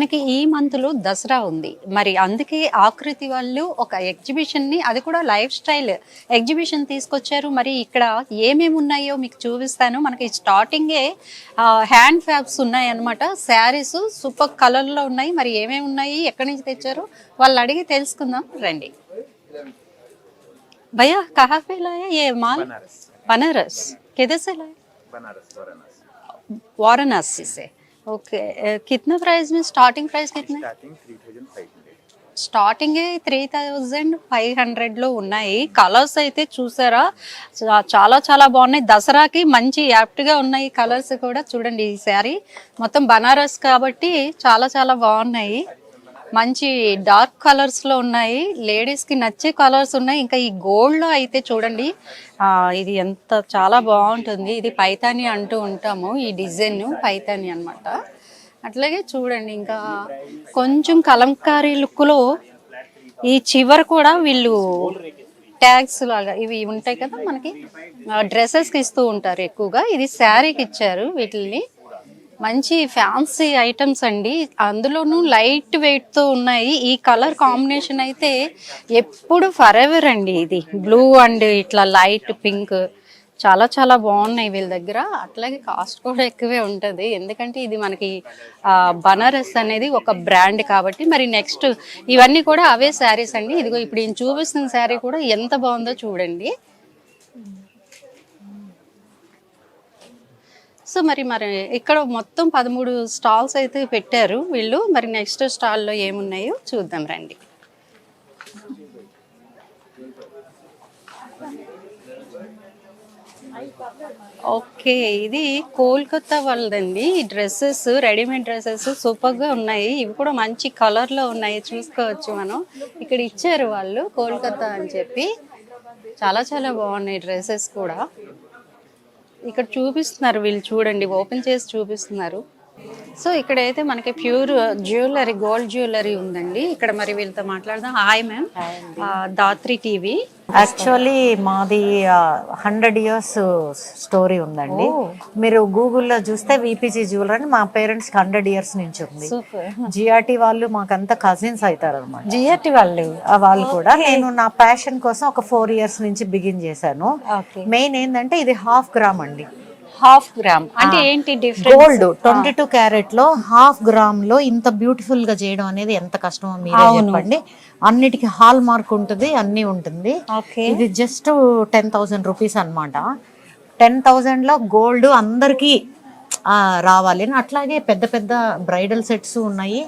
మనకి ఈ మంత్లో దసరా ఉంది. మరి అందుకే ఆకృతి వాళ్ళు ఒక ఎగ్జిబిషన్‌ని అది కూడా లైఫ్ స్టైల్ ఎగ్జిబిషన్ తీసుకొచ్చారు. మరి ఇక్కడ ఏమేమి ఉన్నాయో మీకు చూపిస్తాను. మనకి స్టార్టింగే హ్యాండ్ ఫ్యాబ్స్ ఉన్నాయన్నమాట. శారీస్ సూపర్ కలర్‌లో ఉన్నాయి. మరి ఏమేమి ఉన్నాయి? ఎక్కడి నుంచి తెచ్చారు? వాళ్ళు అడిగి తెలుసుకుందాం రండి. भैया कहाँ पे लाया ये माल? बनारस। किधर से लाए? बनारस वाराणसी से। ओके कितना प्राइस में स्टार्टिंग प्राइस कितना है? स्टार्टिंग 3500 స్టార్టింగ్ 3500లో ఉన్నాయి. కలర్స్ అయితే చూసారా చాలా చాలా బాగున్నాయి. దసరాకి మంచి యాప్ట్గా ఉన్నాయి కలర్స్ కూడా. చూడండి ఈ శారీ మొత్తం బనారస్ కాబట్టి చాలా చాలా బాగున్నాయి. మంచి డార్క్ కలర్స్లో ఉన్నాయి. లేడీస్కి నచ్చే కలర్స్ ఉన్నాయి. ఇంకా ఈ గోల్డ్లో అయితే చూడండి ఇది ఎంత చాలా బాగుంటుంది. ఇది పైతాని అంటూ ఉంటాము. ఈ డిజైన్ పైతాని అన్నమాట. అట్లాగే చూడండి ఇంకా కొంచెం కలంకారీ లుక్లో ఈ చివర కూడా వీళ్ళు ట్యాగ్స్ లాగా ఇవి ఉంటాయి కదా, మనకి డ్రెస్సెస్కి ఇస్తూ ఉంటారు ఎక్కువగా. ఇది శారీకి ఇచ్చారు వీటిని. మంచి ఫ్యాన్సీ ఐటమ్స్ అండి, అందులోనూ లైట్ వెయిట్తో ఉన్నాయి. ఈ కలర్ కాంబినేషన్ అయితే ఎప్పుడు ఫర్ ఎవర్ అండి. ఇది బ్లూ అండ్ ఇట్లా లైట్ పింక్ చాలా చాలా బాగున్నాయి వీళ్ళ దగ్గర. అట్లాగే కాస్ట్ కూడా ఎక్కువే ఉంటుంది, ఎందుకంటే ఇది మనకి బనారస్ అనేది ఒక బ్రాండ్ కాబట్టి. మరి నెక్స్ట్ ఇవన్నీ కూడా అవే శారీస్ అండి. ఇదిగో ఇప్పుడు నేను చూపిస్తున్న శారీ కూడా ఎంత బాగుందో చూడండి. సో మరి ఇక్కడ మొత్తం 13 స్టాల్స్ అయితే పెట్టారు వీళ్ళు. మరి నెక్స్ట్ స్టాల్లో ఏమున్నాయో చూద్దాం రండి. ఓకే ఇది కోల్కతా వాళ్ళదండి. ఈ డ్రెస్సెస్ రెడీమేడ్ డ్రెస్సెస్ సూపర్గా ఉన్నాయి. ఇవి కూడా మంచి కలర్లో ఉన్నాయి, చూసుకోవచ్చు మనం. ఇక్కడ ఇచ్చారు వాళ్ళు కోల్కతా అని చెప్పి. చాలా చాలా బాగున్నాయి డ్రెస్సెస్ కూడా. ఇక్కడ చూపిస్తున్నారు వీళ్ళు, చూడండి ఓపెన్ చేసి చూపిస్తున్నారు. సో ఇక్కడైతే మనకి ప్యూర్ జ్యువెలరీ, గోల్డ్ జ్యువెలరీ ఉందండి. ఇక్కడ మరి వీళ్ళతో మాట్లాడదాం. Hi ma'am, Dhatri TV. Actually మాది 100 years స్టోరీ ఉందండి. మీరు గూగుల్లో చూస్తే విపిజీ జ్యువెలరీ అని మా పేరెంట్స్ 100 years నుంచి ఉంది. జిఆర్టీ వాళ్ళు మాకంతా కజిన్స్ అవుతారు అనమాట. జిఆర్టీ వాళ్ళు కూడా నేను నా ప్యాషన్ కోసం ఒక 4 years నుంచి బిగిన్ చేశాను. మెయిన్ ఏంటంటే ఇది 1/2 గ్రామ్ అండి. 1/2 గ్రామ్ అంటే ఏంటి డిఫరెన్స్? గోల్డ్ 22 క్యారెట్ లో 1/2 గ్రామ్ లో ఇంత బ్యూటిఫుల్ గా చేయడం అనేది ఎంత కష్టమో మీరే చెప్పండి. అన్నిటికీ హాల్ మార్క్ ఉంటుంది, అన్ని ఉంటుంది. ఇది జస్ట్ 10,000 రూపీస్ అనమాట. 10,000 లో గోల్డ్ అందరికి రావాలి అని. అట్లాగే పెద్ద పెద్ద బ్రైడల్ సెట్స్ ఉన్నాయి.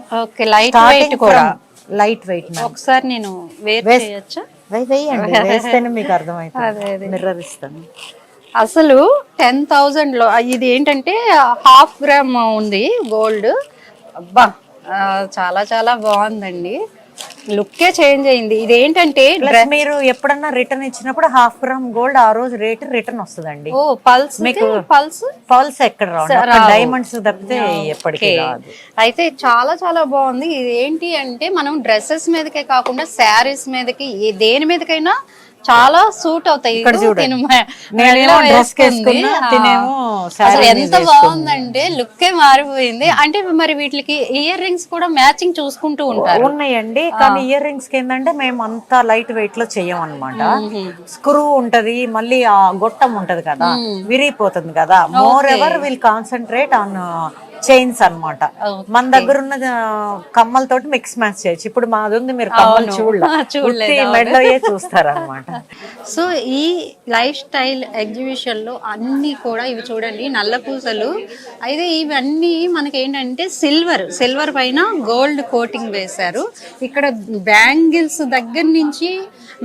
లైట్ వెయిట్ కూడా. లైట్ వెయిట్ ఒకసారి నేను వేయండి, వేస్తేనే మీకు అర్థమవుతుంది. మిర్రర్ ఇస్తాను. అసలు 10,000లో ఇది ఏంటంటే 1/2 గ్రామ్ ఉంది గోల్డ్. అబ్బా చాలా చాలా బాగుందండి, లుక్కే చేంజ్ అయింది. ఇది ఏంటంటే మీరు ఎప్పుడన్నా రిటర్న్ ఇచ్చినప్పుడు 1/2 గ్రామ్ గోల్డ్ ఆ రోజు రేట్ రిటర్న్ వస్తుందండి. ఓ పల్స్ మీకు పల్స్ ఎక్కడ డైమండ్స్ తప్పితే ఎప్పటికీ రాదు. అయితే చాలా చాలా బాగుంది. ఇది ఏంటి అంటే మనం డ్రెస్సెస్ మీదకే కాకుండా శారీస్ మీదకి దేని మీదకైనా చాలా సూట్ అవుతాయి. ఎంత బాగుందంటే లుక్కే మారిపోయింది. అంటే మరి వీటికి ఇయర్ రింగ్స్ కూడా మ్యాచింగ్ చూసుకుంటూ ఉంటారు. ఉన్నాయండి, కానీ ఇయర్ రింగ్స్ కి ఏంటంటే మేము అంతా లైట్ వెయిట్ లో చెయ్యం అనమాట. స్క్రూ ఉంటది, మళ్ళీ ఆ గొట్టం ఉంటది కదా, విరిగిపోతుంది కదా. More ever will concentrate on chains అన్నమాట. మన దగ్గర ఉన్న కమ్మలతోటి మిక్స్ మ్యాచ్ చేయొచ్చు. ఇప్పుడు మాది ఉంది, మీరు కమ్మలు చూడలేదు, మెడలోయే చూస్తారన్నమాట. సో ఈ లైఫ్ స్టైల్ ఎగ్జిబిషన్ లో అన్ని కూడా ఇవి చూడండి, నల్ల పూసలు. అయితే ఇవన్నీ మనకి ఏంటంటే సిల్వర్ పైన గోల్డ్ కోటింగ్ వేశారు. ఇక్కడ బ్యాంగిల్స్ దగ్గర నుంచి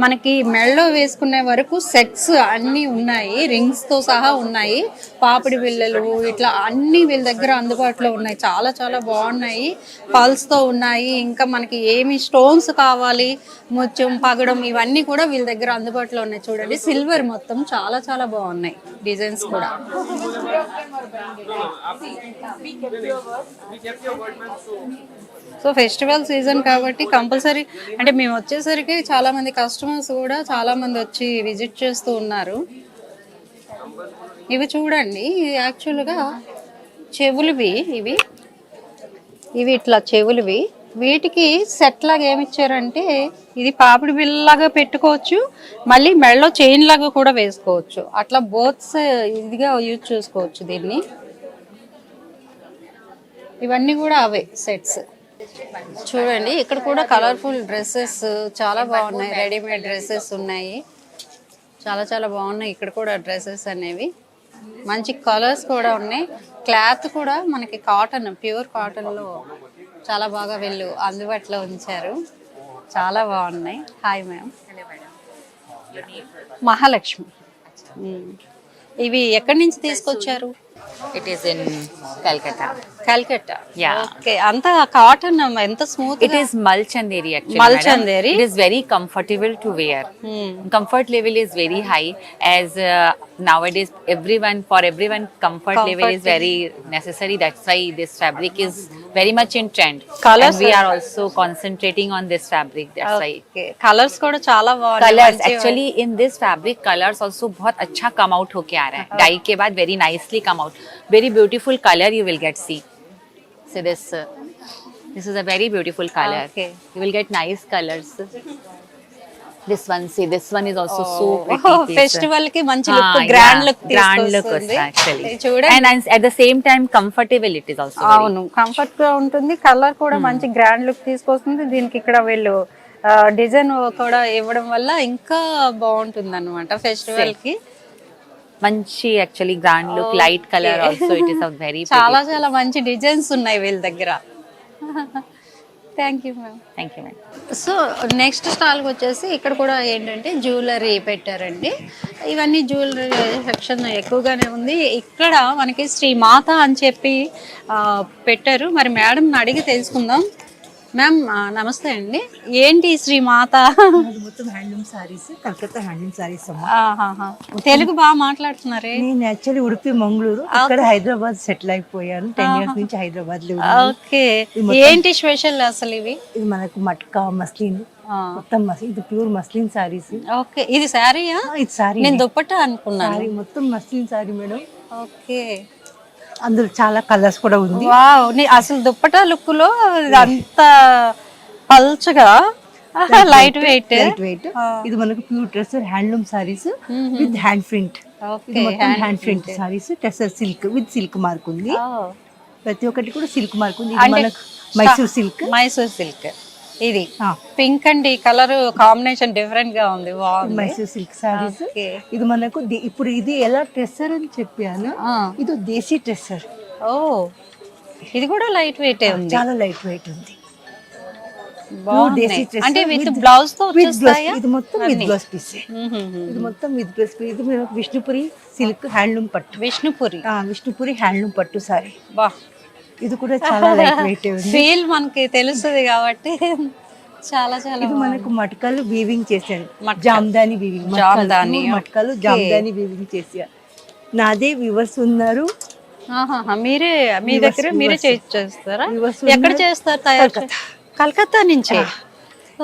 మనకి మెడలో వేసుకునే వరకు సెట్స్ అన్నీ ఉన్నాయి, రింగ్స్ తో సహా ఉన్నాయి. పాపిడి బిళ్ళలు ఇట్లా అన్ని వీళ్ళ దగ్గర అందుబాటులో ఉన్నాయి. చాలా చాలా బాగున్నాయి, పల్స్ తో ఉన్నాయి. ఇంకా మనకి ఏమి స్టోన్స్ కావాలి, ముత్యం, పగడం, ఇవన్నీ కూడా వీళ్ళ దగ్గర అందుబాటులో ఉన్నాయి. చూడండి సిల్వర్ మొత్తం చాలా చాలా బాగున్నాయి డిజైన్స్ కూడా. సో ఫెస్టివల్ సీజన్ కాబట్టి కంపల్సరీ అంటే మేము వచ్చేసరికి చాలా మంది కస్టమర్స్ కూడా చాలా మంది వచ్చి విజిట్ చేస్తూ ఉన్నారు. ఇవి చూడండి, యాక్చువల్గా చెవులువి ఇవి. ఇవి ఇట్లా చెవులువి. వీటికి సెట్ లాగా ఏమి ఇచ్చారంటే ఇది పాపిడి బిల్లలాగా పెట్టుకోవచ్చు, మళ్ళీ మెడలో చైన్ లాగా కూడా వేసుకోవచ్చు. అట్లా బోత్స్ ఇదిగా యూజ్ చేసుకోవచ్చు దీన్ని. ఇవన్నీ కూడా అవే సెట్స్. చూడండి ఇక్కడ కూడా కలర్ఫుల్ డ్రెస్సెస్ చాలా బాగున్నాయి. రెడీమేడ్ డ్రెస్సెస్ ఉన్నాయి, చాలా చాలా బాగున్నాయి. ఇక్కడ కూడా డ్రెస్సెస్ అనేవి మంచి కలర్స్ కూడా ఉన్నాయి. క్లాత్ కూడా మనకి కాటన్, ప్యూర్ కాటన్లో చాలా బాగా వీళ్ళు అందుబాటులో ఉంచారు. చాలా బాగున్నాయి. Hi ma'am. మహాలక్ష్మి. ఇవి ఎక్కడి నుంచి తీసుకొచ్చారు? It is in Calcutta. Calcutta. Yeah. Okay. అంతా కాటన్ ఎంత smooth. It is Malchanderi actually. Malchanderi. Madam. It is very comfortable to wear. Comfort level is very high as nowadays for everyone comfort level is very necessary. That's why this fabric is very much in trend. Colors and we are also concentrating on this fabric. That's why. Okay. Colours కూడా చాలా బాగున్నాయి. Colors actually in this fabric colors also बहुत अच्छा come out होके आ रहा है. Dye के बाद very nicely come out. Very beautiful color you will get see. So this is a very beautiful color. Okay. You will get nice colors. This one is also so pretty. Festival కి మంచి look, grand look తీసుకొస్తుంది. actually. చూడండి. And at the same time comfortable it is also. అవును, comfort గా ఉంటుంది. Colour కూడా మంచి grand look తీసుకొస్తుంది. దీనికి ఇక్కడ వీళ్ళు డిజైన్ కూడా ఇవ్వడం వల్ల ఇంకా బాగుంటుంది అన్నమాట ఫెస్టివల్ కి. మంచి actually grand look, light colour also it is very చాలా చాలా మంచి డిజైన్స్ ఉన్నాయి వీళ్ళ దగ్గర. Thank you ma'am. Thank you ma'am. So next స్టాల్కి వచ్చేసి ఇక్కడ కూడా ఏంటంటే జ్యువెలరీ పెట్టారండి. ఇవన్నీ జ్యువెలరీ సెక్షన్ ఎక్కువగానే ఉంది. ఇక్కడ మనకి శ్రీ మాత అని చెప్పి పెట్టారు. మరి మేడంని అడిగి తెలుసుకుందాం. మ్యామ్ నమస్తే అండి. ఏంటి శ్రీ మాత? మొత్తం హ్యాండ్లూమ్ సారీస్, కలకత్తా హ్యాండ్లూమ్ సారీస్ అమ్మా. తెలుగు బాగా మాట్లాడుతున్నారే. నేను యాక్చువల్లీ ఉడిపి మంగళూరు, ఇక్కడ హైదరాబాద్ సెటిల్ అయిపోయాను. 10 years నుంచి హైదరాబాద్ లో ఉన్నాను. ఓకే. ఏంటి స్పెషల్ అసలు ఇవి? ఇది మనకు మట్కా మస్లిన్, మొత్తం ఇది ప్యూర్ మస్లిన్ సారీస్. ఓకే. ఇది శారీయా? ఇది సారీ. నేను దుప్పట్టా అనుకున్నాను. సారీ మొత్తం మస్లిన్ సారీ మేడం. ఓకే. అందులో చాలా కలర్స్ కూడా ఉంది. వావ్, అసలు దుప్పటా లుక్ లో అంత పల్చగా, లైట్ వెయిట్. ఇది మనకు pure tussar handloom saris with hand print. ఇది మొత్తం hand print saris, tussar silk with silk mark ఉంది. ప్రతి ఒక్కటి కూడా సిల్క్ మార్క్ ఉంది. ఇది మనకు మైసూర్ సిల్క్. మైసూర్ సిల్క్. ఇది పింక్ అండ్ ఈ కలర్ కాంబినేషన్ డిఫరెంట్ గా ఉంది. మైసూర్ సిల్క్ సారీస్. ఇది మనకు ఇప్పుడు ఇది ఎలా టెస్సర్ అని చెప్పాను, ఇది దేశీ టెస్సర్. ఓ, ఇది కూడా లైట్ వెయిట్ ఉంది. చాలా లైట్ వెయిట్ ఉంది. అంటే విత్ బ్లౌజ్ తో వచ్చేస్తాయా? ఇది మొత్తం విత్ బ్లౌజ్ పీస్. ఇది మొత్తం విత్ బ్లౌజ్ పీస్. ఇది మనకు విష్ణుపురి సిల్క్ హ్యాండ్లూమ్ పట్టు. విష్ణుపురి హ్యాండ్లూమ్ పట్టు సారీ. బా, ఇది కూడా చాలా లైట్ వెయిట్ ఉంది. ఫీల్ మనకి తెలుస్తుంది కాబట్టి చాలా చాలా. ఇది మనకు మటకాలు వీవింగ్ చేశాను, జామ్దాని వీవింగ్. మటకాలు జామ్దాని వీవింగ్ చేశారు. నాదే వ్యూవర్స్ ఉన్నారు. మీరే మీ దగ్గర మీరే చేస్తారా? ఎక్కడ చేస్తారు తయారు? కలకత్తా నుంచి.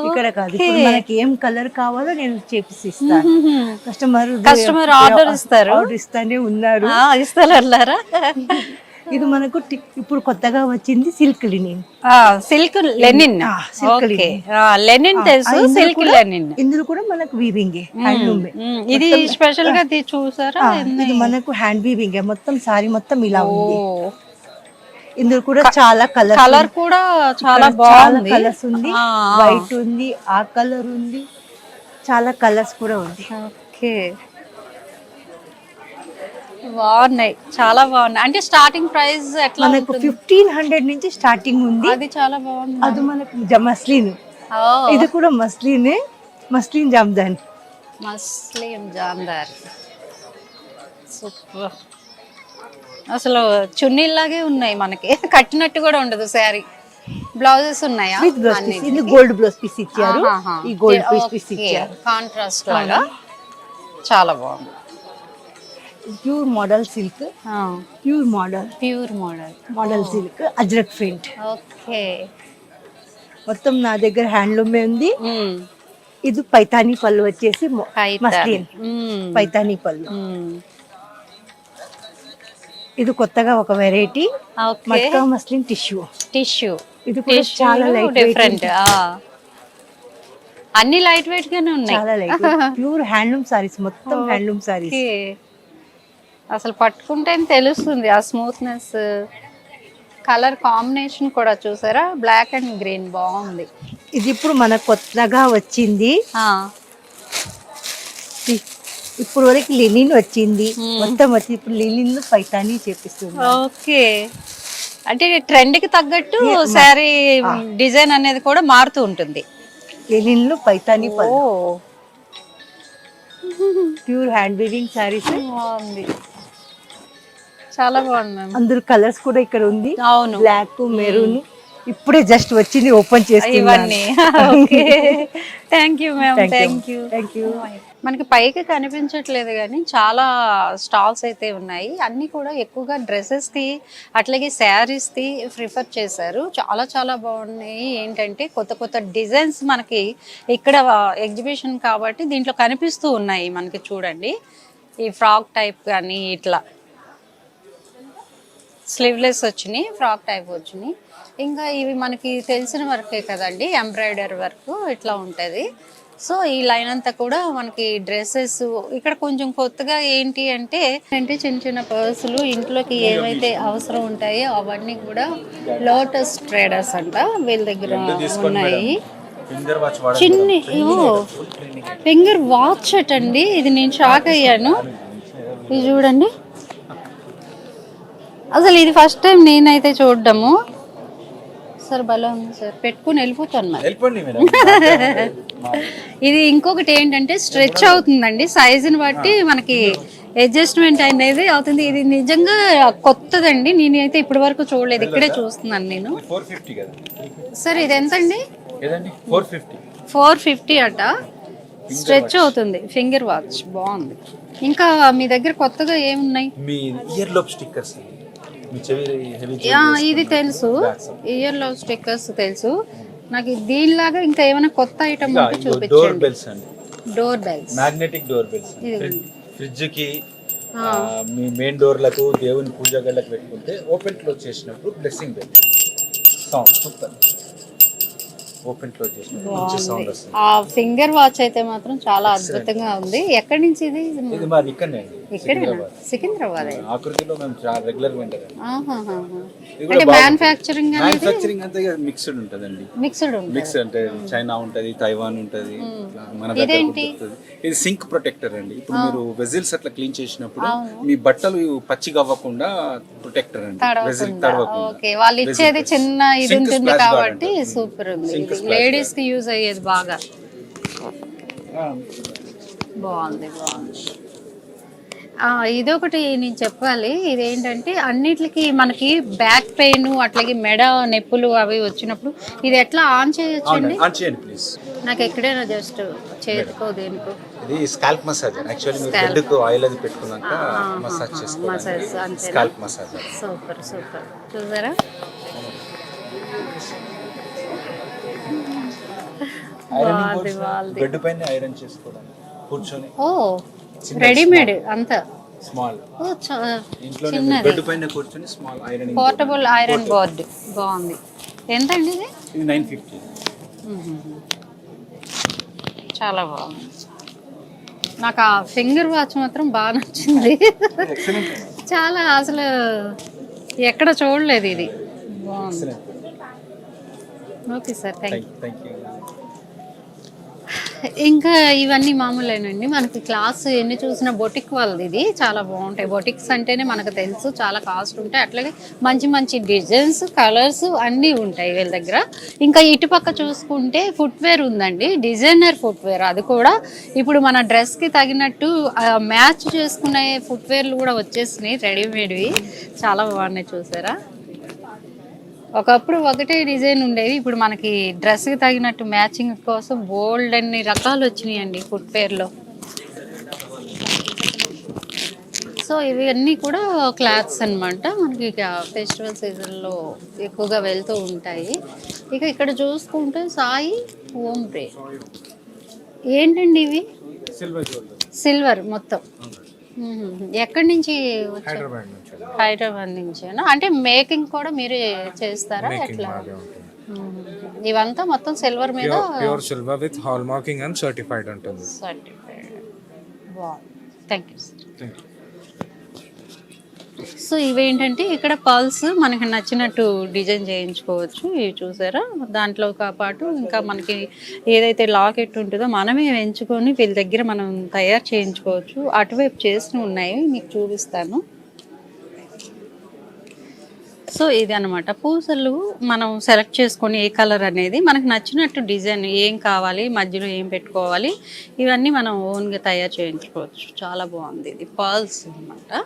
ఇక్కడ కాదు, ఇప్పుడు మనకి ఏం కలర్ కావాలో నేను చేపిసి ఇస్తాను. కస్టమర్ ఆర్డర్ ఇస్తారు. ఆర్డర్ ఇస్తానే ఉన్నారు. ఇస్తారా? ఇది మనకు ఇప్పుడు కొత్తగా వచ్చింది silk linen. Silk linen. Linen తెలుసు, సిల్క్ లెనిన్. ఇందులో కూడా మనకు వీవింగ్ హ్యాండ్లూమ్. ఇది స్పెషల్ గా చూసారా? ఇది మనకు హ్యాండ్ వీవింగ్ మొత్తం సారీ మొత్తం ఇలా ఉంది. ఇందులో కూడా చాలా కలర్ కూడా చాలా బాగుంది. కలర్స్ ఉంది, వైట్ ఉంది, ఆ కలర్ ఉంది, చాలా కలర్స్ కూడా ఉంది. ఓకే, బాగున్నాయి, చాలా బాగున్నాయి. అంటే స్టార్టింగ్ ప్రైస్ ఎట్లా? మనకు 1500 నుంచి స్టార్టింగ్ ఉంది. అది చాలా బాగుంది. అది మనకు మస్లిన్. ఇది కూడా మస్లినే, మస్లిన్ జామ్దాని. మస్లిన్ జామ్దార్. సూపర్. అసలు చున్నీలాగే ఉన్నాయి, మనకి కట్టినట్టు కూడా ఉండదు శారీ. బ్లౌజెస్ ఉన్నాయా? With blouse piece. ఇది గోల్డ్ బ్లౌజ్ పీస్ ఇచ్చారు. ఈ గోల్డ్ పీస్ ఇచ్చారు కాంట్రాస్ట్ లాగా. చాలా బాగుంది. Pure modal silk. Pure modal silk Ajrak print. Okay, మొత్తం నా దగ్గర హ్యాండ్లూమే ఉంది. ఇది పైతానీ పళ్ళు వచ్చేసి మస్లిన్ పైతానీ పళ్ళు. ఇది కొత్తగా ఒక variety okay matka muslin tissue. Tissue ఇది కూడా చాలా లైట్ డిఫరెంట్. అన్ని లైట్ వెయిట్ గానే ఉన్నాయి. చాలా లైట్ ప్యూర్ హ్యాండ్లూమ్ సారీస్, మొత్తం హ్యాండ్లూమ్ సారీస్. ఓకే. అసలు పట్టుకుంటేనే తెలుస్తుంది ఆ స్మూత్నెస్. కలర్ కాంబినేషన్ కూడా చూసారా, బ్లాక్ అండ్ గ్రీన్ బాగుంది. ఇది ఇప్పుడు మనకు కొత్తగా వచ్చింది. ఇప్పుడు వరకు లినిన్ వచ్చింది, మొత్తం వచ్చి ఇప్పుడు లినిన్ పైతాని చేపిస్తుంది. ఓకే, అంటే ట్రెండ్ కి తగ్గట్టు శారీ డిజైన్ అనేది కూడా మారుతూ ఉంటుంది. లినిన్ లో పైతాని ఓ ప్యూర్ హ్యాండ్ వీవింగ్ సారీస్. బాగుంది, చాలా బాగుంది మ్యామ్. అందులో కలర్స్ కూడా ఇక్కడ ఉంది. అవును, బ్లాక్, మెరూన్. ఇప్పుడే జస్ట్ వచ్చింది, ఓపెన్ చేస్తున్నాను. ఇవన్నీ okay. Thank you ma'am, thank you. Thank you. మనకి పైకి కనిపించట్లేదు కానీ చాలా స్టాల్స్ అయితే ఉన్నాయి. అన్నీ కూడా ఎక్కువగా డ్రెస్సెస్కి అట్లాగే శారీస్కి ప్రిఫర్ చేశారు. చాలా చాలా బాగున్నాయి. ఏంటంటే కొత్త కొత్త డిజైన్స్ మనకి ఇక్కడ ఎగ్జిబిషన్ కాబట్టి దీంట్లో కనిపిస్తూ ఉన్నాయి మనకి. చూడండి, ఈ ఫ్రాక్ టైప్ కానీ ఇట్లా స్లీవ్లెస్ వచ్చినాయి, ఫ్రాక్ టైప్ వచ్చినాయి. ఇంకా ఇవి మనకి తెలిసిన వర్కే కదండి, ఎంబ్రాయిడరీ వర్క్ ఇట్లా ఉంటుంది. సో ఈ లైన్ అంతా కూడా మనకి డ్రెస్సెస్. ఇక్కడ కొంచెం కొత్తగా ఏంటి అంటే చిన్న చిన్న పర్సులు, ఇంట్లోకి ఏవైతే అవసరం ఉంటాయో అవన్నీ కూడా లోటస్ ట్రేడర్స్ అంట వీళ్ళ దగ్గర ఉన్నాయి. చిన్ని ఫింగర్ వాచ్ అటండి, ఇది నేను షాక్ అయ్యాను. ఇది చూడండి, అసలు ఇది ఫస్ట్ టైం నేనైతే చూడడము. సార్ భలే ఉంది సార్, పెట్టుకుని వెళ్ళిపోతాను మరి. ఇది ఇంకొకటి ఏంటంటే స్ట్రెచ్ అవుతుందండి, సైజుని బట్టి మనకి అడ్జస్ట్మెంట్ అనేది అవుతుంది. ఇది నిజంగా కొత్తదండి, నేనైతే ఇప్పటి వరకు చూడలేదు, ఇక్కడే చూస్తున్నాను నేను. సార్ ఇది ఎంతండి? 450 అట. స్ట్రెచ్ అవుతుంది, ఫింగర్ వాచ్ బాగుంది. ఇంకా మీ దగ్గర కొత్తగా ఏమున్నాయి? ఇది తెలుసు, ఇయర్ లో స్టిక్కర్స్ తెలుసు నాకు. దీనిలాగా ఇంకా ఏమైనా కొత్త ఐటమ్ ఉంటే చూపించండి. Door bells, magnetic door bells. Fridge కి, మీ మెయిన్ డోర్లకు, దేవుని పూజ గళ్ళకి పెట్టుకుంటే ఓపెన్ క్లోజ్ చేసినప్పుడు blessing bell sound super. Open close చేసినప్పుడు మంచి సౌండ్ వస్తుంది. ఆ ఫింగర్ వాచ్ అయితే మాత్రం చాలా అద్భుతంగా ఉంది. ఎక్కడి నుంచి ఇది? ఇది మాది ఇక్కడనే అండి, సికింద్రాబాద్. ఆకృతిలో మేము చాలా రెగ్యులర్ వెంటర్. అంటే మ్యానుఫ్యాక్చరింగ్ అంతా మిక్స్డ్ ఉంటదండి. మిక్స్డ్ అంటే చైనా ఉంటది, తైవాన్ ఉంటది, మన దగ్గర దొరుకుతుంది. ఇది సింక్ ప్రొటెక్టర్ అండి. ఇప్పుడు మీరు వెజిల్స్ అట్లా క్లీన్ చేసినప్పుడు మీ బట్టలు పచ్చిగా అవ్వకుండా ప్రొటెక్టర్ అండి, వెజిల్ తడవకుండా. ఓకే, వాళ్ళు ఇచ్చేది చిన్న ఇది ఉంటుంది కాబట్టి సూపర్ ఉంది. లేడీస్ కి యూజ్ అయ్యేది బాగా బాగుంది. ఇదొకటి నేను చెప్పాలి, ఇదేంటంటే అన్నిటికి మనకి బ్యాక్ పెయిన్ అట్లాగే మెడ నొప్పులు అవి వచ్చినప్పుడు ఇది ఎట్లా ఆన్ చేయొచ్చండి? నాకు ఎక్కడైనా జస్ట్ చేతికో దేనికో. ఇది స్కాల్ప్ మసాజ్. యాక్చువల్లీ మీరు హెడ్కు ఆయిల్ అది పెట్టుకున్నాక మసాజ్ చేసుకోవాలి. Scalp massage. Super super. చూసారా, బెడ్ పైన ఐరన్ చేసుకోవడానికి కూర్చొని. ఓ రెడీమేడ్ అంతా స్మాల్. ఇంట్లో బెడ్ పైన కూర్చొని small iron, portable iron board. బాగుంది. ఎంత అండి ఇది? ఇది 950. చాలా బాగుంది. నాకు ఆ ఫింగర్ వాచ్ మాత్రం బాగా నచ్చింది. చాలా అసలు ఎక్కడ చూడలేదు ఇది. బాగుంది. Okay sir, thank you. ఇంకా ఇవన్నీ మామూలేనండి, మనకి క్లాస్ ఎన్ని చూసినా బొటిక్ వాళ్ళది. ఇది చాలా బాగుంటాయి. బొటిక్స్ అంటేనే మనకు తెలుసు చాలా కాస్ట్ ఉంటాయి. అట్లాగే మంచి మంచి డిజైన్స్, కలర్స్ అన్నీ ఉంటాయి వీళ్ళ దగ్గర. ఇంకా ఇటుపక్క చూసుకుంటే ఫుట్వేర్ ఉందండి, డిజైనర్ ఫుట్వేర్. అది కూడా ఇప్పుడు మన డ్రెస్కి తగినట్టు మ్యాచ్ చేసుకునే ఫుట్వేర్లు కూడా వచ్చేసినాయి, రెడీమేడ్వి. చాలా బాగున్నాయి. చూసారా, ఒకప్పుడు ఒకటే డిజైన్ ఉండేది, ఇప్పుడు మనకి డ్రెస్కి తగినట్టు మ్యాచింగ్ కోసం బోల్డ్ అన్ని రకాలు వచ్చినాయండి ఫుట్వేర్లో. సో ఇవన్నీ కూడా క్లాత్స్ అన్నమాట. మనకి ఫెస్టివల్ సీజన్లో ఎక్కువగా వెళ్తూ ఉంటాయి. ఇక ఇక్కడ చూసుకుంటే సాయి ఓంబ్రే. ఏంటండి ఇవి? సిల్వర్ సిల్వర్ మొత్తం. ఎక్కడి నుంచి వచ్చారు? హైదరాబాద్ నుంచి హైదరాబాద్ నుంచేనా? అంటే మేకింగ్ కూడా మీరే చేస్తారా ఎట్లా? ఇవంతా మొత్తం సిల్వర్ మీద pure silver with hall marking and certified ఉంటుంది. సర్టిఫైడ్. బాగుంది, thank you. Thank you. So ఇవేంటంటే ఇక్కడ పర్ల్స్ మనకి నచ్చినట్టు డిజైన్ చేయించుకోవచ్చు. ఇవి చూసారా, దాంట్లో పాటు ఇంకా మనకి ఏదైతే లాకెట్ ఉంటుందో మనమే ఎంచుకొని వీళ్ళ దగ్గర మనం తయారు చేయించుకోవచ్చు. అటువైపు చేసి ఉన్నాయి, మీకు చూపిస్తాను. సో ఇది అనమాట, పూసలు మనం సెలెక్ట్ చేసుకొని ఏ కలర్ అనేది మనకు నచ్చినట్టు డిజైన్ ఏం కావాలి, మధ్యలో ఏం పెట్టుకోవాలి, ఇవన్నీ మనం ఓన్గా తయారు చేయించుకోవచ్చు. చాలా బాగుంది. ఇది పర్ల్స్ అనమాట.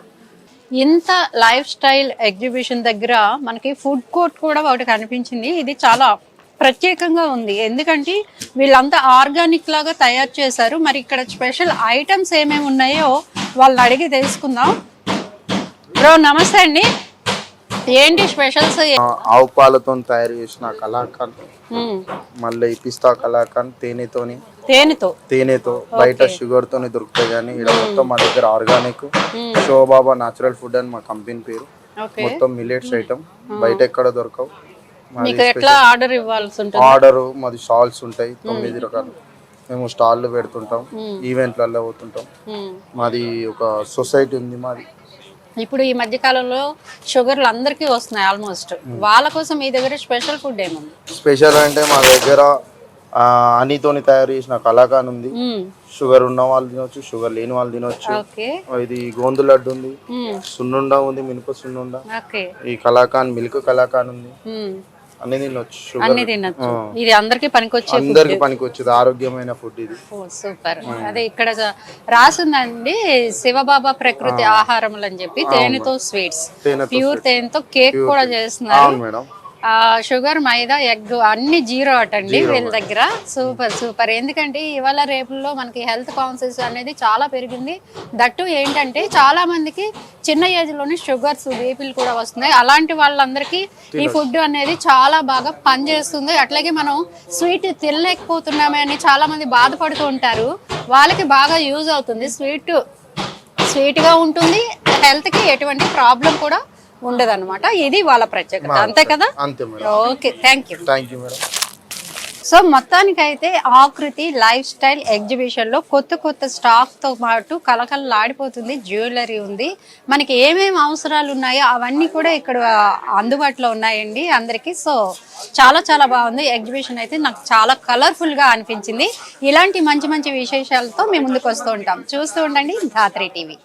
ఇంత లైఫ్ స్టైల్ ఎగ్జిబిషన్ దగ్గర మనకి ఫుడ్ కోర్ట్ కూడా ఒకటి కనిపించింది. ఇది చాలా ప్రత్యేకంగా ఉంది, ఎందుకంటే వీళ్ళంతా ఆర్గానిక్ లాగా తయారు చేశారు. మరి ఇక్కడ స్పెషల్ ఐటమ్స్ ఏమేమి ఉన్నాయో వాళ్ళని అడిగి తెలుసుకుందాం. బ్రో నమస్తే అండి, ఏంటి స్పెషల్స్? ఆవు పాలతో తయారు చేసిన కలాకండ్, మళ్ళీ పిస్తా కలాకండ్ తేనెతో బయట షుగర్ తోని దొరుకుతాయి, కానీ ఇక్కడ మొత్తం మా దగ్గర ఆర్గానిక్ శోబాబా న్యాచురల్ ఫుడ్ అని మా కంపెనీ పేరు. మొత్తం మిల్లెట్స్ ఐటమ్ బయట ఎక్కడ దొరకవు. మీకు ఎట్లా ఆర్డర్ ఇవ్వాల్సి ఉంటుంది? ఆర్డర్ మాది స్టాల్స్ ఉంటాయి, 9 రకాలు. మేము స్టాళ్ళు పెడుతుంటాం, ఈవెంట్లలో పోతుంటాం. మాది ఒక సొసైటీ ఉంది మాది. ఇప్పుడు ఈ మధ్య కాలంలో షుగర్లు అందరికీ వస్తున్నాయి ఆల్మోస్ట్, వాళ్ళ కోసం మీ దగ్గర స్పెషల్ ఫుడ్ ఏముంది? స్పెషల్ అంటే మా దగ్గర హనీతోని తయారు చేసిన కలాకాన్ ఉంది. షుగర్ ఉన్న వాళ్ళు తినొచ్చు, షుగర్ లేని వాళ్ళు తినొచ్చు. ఇది గోందు లడ్డు ఉంది, సున్నుండ ఉంది, మినప సున్నుండ. ఈ కలాకాన్ మిల్క్ కలాకాన్ ఉంది. అన్ని తినొచ్చు, అన్ని తినొచ్చు. ఇది అందరికి పనికొచ్చేది ఆరోగ్యమైన ఫుడ్ ఇది. సూపర్. అదే ఇక్కడ రాసిందండి, శివబాబా ప్రకృతి ఆహారములు అని చెప్పి తేనెతో స్వీట్స్, ప్యూర్ తేనెతో కేక్ కూడా చేస్తున్నారు. మేడం, షుగర్, మైదా, ఎగ్ అన్ని జీరో అటండి వీళ్ళ దగ్గర. Super super. ఎందుకంటే ఇవాళ రేపుల్లో మనకి హెల్త్ కాన్షియస్ అనేది చాలా పెరిగింది. దట్టు ఏంటంటే చాలా మందికి చిన్న ఏజ్ లోనే షుగర్స్, బీపీలు కూడా వస్తున్నాయి. అలాంటి వాళ్ళందరికీ ఈ ఫుడ్ అనేది చాలా బాగా పనిచేస్తుంది. అట్లాగే మనం స్వీట్ తినలేకపోతున్నామే అని చాలా మంది బాధపడుతూ ఉంటారు, వాళ్ళకి బాగా యూజ్ అవుతుంది. స్వీట్ గా ఉంటుంది, హెల్త్ కి ఎటువంటి ప్రాబ్లం కూడా ఉండదన్నమాట. ఇది వాళ్ళ ప్రత్యేకత, అంతే కదా? అంతే madam. Okay, thank you. Madam. So మొత్తానికైతే ఆకృతి లైఫ్ స్టైల్ ఎగ్జిబిషన్ లో కొత్త స్టాక్ తో పాటు కలకలలాడిపోతుంది. జ్యువెలరీ ఉంది, మనకి ఏమేమి అవసరాలు ఉన్నాయో అవన్నీ కూడా ఇక్కడ అందుబాటులో ఉన్నాయండి అందరికి. సో చాలా బాగుంది ఎగ్జిబిషన్ అయితే, నాకు చాలా కలర్ఫుల్ గా అనిపించింది. ఇలాంటి మంచి విశేషాలతో మేము ముందుకు వస్తూ ఉంటాం. చూస్తూ ఉండండి ధాత్రి టీవీ.